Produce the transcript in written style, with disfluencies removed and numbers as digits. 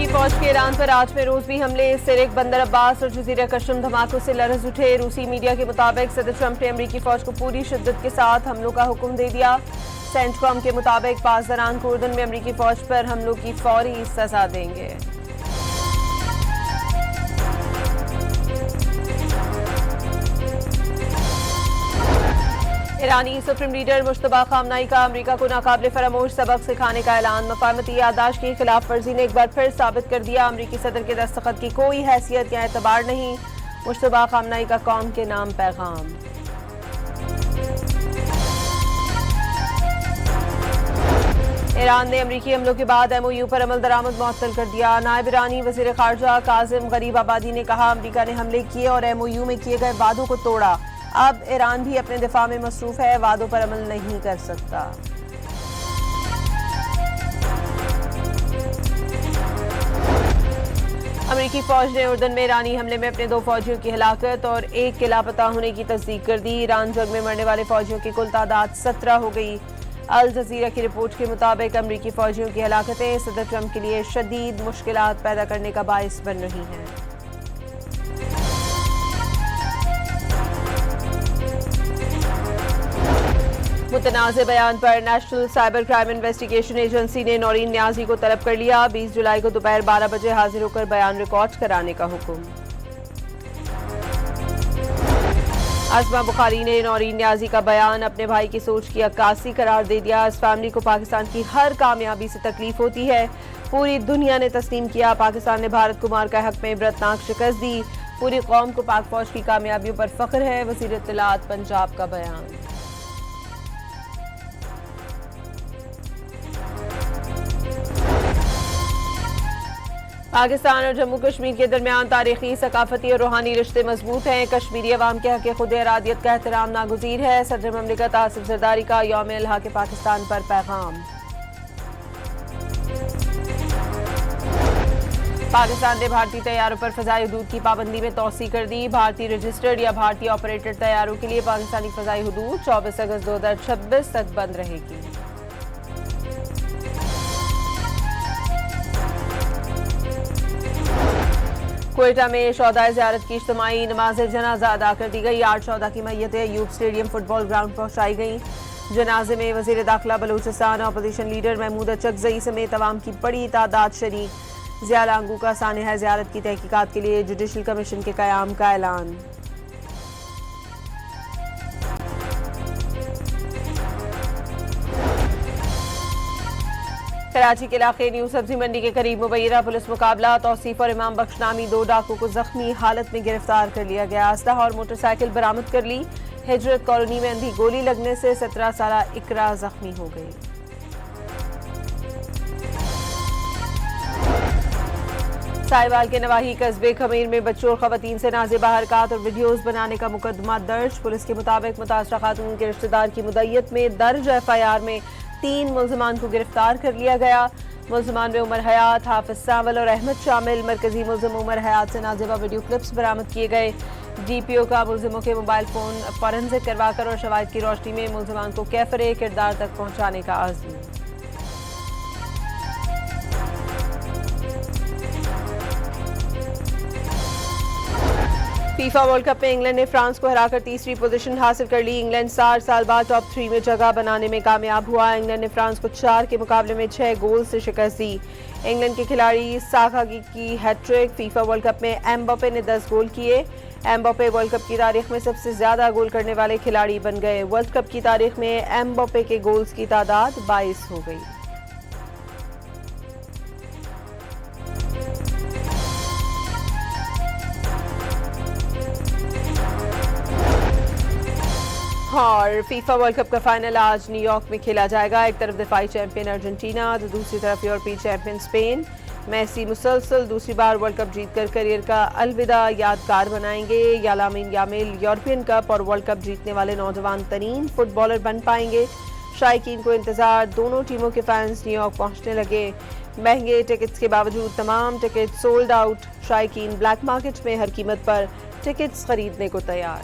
अमरीकी फौज के ईरान पर 8वें रोज भी हमले। सिरिक, बंदर अब्बास और जजीरा कशम धमाकों से लरज़ उठे। रूसी मीडिया के मुताबिक सदर ट्रंप ने अमरीकी फौज को पूरी शिद्दत के साथ हमलों का हुक्म दे दिया। सेंटकॉम के मुताबिक पासदारान कुर्दन में अमरीकी फौज पर हमलों की फौरी सजा देंगे। ईरानी सुप्रीम लीडर मुश्तबा खामनाई का अमरीका को नाकाबिले फरामोश सबक सिखाने का ऐलान। मफाहमती याददाश्त की खिलाफ वर्जी ने एक बार फिर साबित कर दिया अमरीकी सदर के दस्तखत की कोई हैसियत या एतबार नहीं। मुश्तबा खामनाई का कौम के नाम पैगाम। ईरान ने अमरीकी हमलों के बाद MOU पर अमल दरामद मुअत्तल कर दिया। नायब ईरानी वज़ीर ख़ारजा काज़िम गरीब आबादी ने कहा अमरीका ने हमले किए और MOU में किए गए वादों को तोड़ा। अब ईरान भी अपने दिफा में मसरूफ है, वादों पर अमल नहीं कर सकता। अमरीकी फौज ने उर्दन में ईरानी हमले में अपने 2 फौजियों की हलाकत और 1 के लापता होने की तस्दीक कर दी। ईरान जंग में मरने वाले फौजियों की कुल तादाद 17 हो गई। अल जजीरा की रिपोर्ट के मुताबिक अमरीकी फौजियों की हलाकतें सदर ट्रंप के लिए शदीद मुश्किलात पैदा करने का बाइस बन रही हैं। मुतनाज़े बयान पर national cyber crime investigation agency ने नौरीन न्याजी को तलब कर लिया। 20 जुलाई को दोपहर 12 बजे हाजिर होकर बयान रिकॉर्ड कराने का हुक्म। आसमा बुखारी ने नौरीन न्याजी का बयान अपने भाई की सोच की अक्कासी करार दे दिया। इस फैमिली को पाकिस्तान की हर कामयाबी से तकलीफ होती है। पूरी दुनिया ने तस्लीम किया पाकिस्तान ने भारत कुमार का हक में इबरतनाक शिकस्त दी। पूरी कौम को पाक फौज की कामयाबियों पर फख्र है। वज़ीर इत्तलात पंजाब का बयान। पाकिस्तान और जम्मू कश्मीर के दरमियान तारीखी, सकाफती और रूहानी रिश्ते मजबूत हैं। कश्मीरी अवाम के हक खुद इरादियत का एहतराम नागुज़ीर है। सदर ममलिकत आसिफ जरदारी का यौम इल्हाक़ पाकिस्तान पर पैगाम। पाकिस्तान ने भारतीय तैयारों पर फ़ज़ाई हुदूद की पाबंदी में तोसी कर दी। भारतीय रजिस्टर्ड या भारतीय ऑपरेटेड तैयारों के लिए पाकिस्तानी फ़ज़ाई हुदूद 24 अगस्त 2026 तक बंद रहेगी। क्वेटा में शौदाए ज़ियारत की इज्तिमाई नमाज जनाजा अदा कर दी गई। 8 शौदा की मैयतें अयूब स्टेडियम फुटबॉल ग्राउंड पहुंचाई गई। जनाजे में वज़ीर दाखिला बलूचिस्तान, अपोजिशन लीडर महमूद चकजई समेत अवाम की बड़ी तादाद शरीक। ज़िया लांगू का सानिहा ज़ियारत की तहकीकात के लिए जुडिशल कमीशन के क़याम का ऐलान। कराची के इलाके न्यू सब्जी मंडी के करीब मुबैना पुलिस मुकाबला। तौसीफ और इमाम बख्श नामी 2 डाकू को जख्मी हालत में गिरफ्तार कर लिया गया। असलहा और मोटरसाइकिल बरामद कर ली। हिजरत कॉलोनी में अंधी गोली लगने से 17 साला इकरा जख्मी हो गई। साहिवाल के नवाही कस्बे खमीर में बच्चों और खवातीन से नाज़ेबा हरकत और वीडियोज बनाने का मुकदमा दर्ज। पुलिस के मुताबिक मुतासरा खातून के रिश्तेदार की मुद्दत में दर्ज FIR में 3 मुल्ज़िमान को गिरफ्तार कर लिया गया। मुल्ज़िमान में उमर हयात, हाफिज सावल और अहमद शामिल। मरकजी मुल्ज़िम उमर हयात से नाज़ेबा वीडियो क्लिप्स बरामद किए गए। DPO का मुल्ज़िमों के मोबाइल फ़ोन फॉरेंसिक करवाकर और शवाहिद की रोशनी में मुल्ज़िमान को कैफरे किरदार तक पहुँचाने का आज़म। फीफा वर्ल्ड कप में इंग्लैंड ने फ्रांस को हराकर तीसरी पोजीशन हासिल कर ली। इंग्लैंड 60 साल बाद टॉप 3 में जगह बनाने में कामयाब हुआ। इंग्लैंड ने फ्रांस को 4 के मुकाबले में 6 गोल से शिकस्त दी। इंग्लैंड के खिलाड़ी साका की हैट्रिक। फीफा वर्ल्ड कप में एम्बापे ने 10 गोल किए। एम्बापे वर्ल्ड कप की तारीख में सबसे ज्यादा गोल करने वाले खिलाड़ी बन गए। वर्ल्ड कप की तारीख में एम्बापे के गोल्स की तादाद 22 हो गई। और फीफा वर्ल्ड कप का फाइनल आज न्यूयॉर्क में खेला जाएगा। एक तरफ दिफाई चैंपियन अर्जेंटीना तो दूसरी तरफ यूरोपीय चैंपियन स्पेन। मेसी मुसलसल दूसरी बार वर्ल्ड कप जीतकर करियर का अलविदा यादगार बनाएंगे। या लामिन यामिल यूरोपियन कप और वर्ल्ड कप जीतने वाले नौजवान तरीन फुटबॉलर बन पाएंगे। शायकीन को इंतजार। दोनों टीमों के फैंस न्यूयॉर्क पहुंचने लगे। महंगे टिकट्स के बावजूद तमाम टिकट सोल्ड आउट। शायकीन ब्लैक मार्केट में हर कीमत पर टिकट्स खरीदने को तैयार।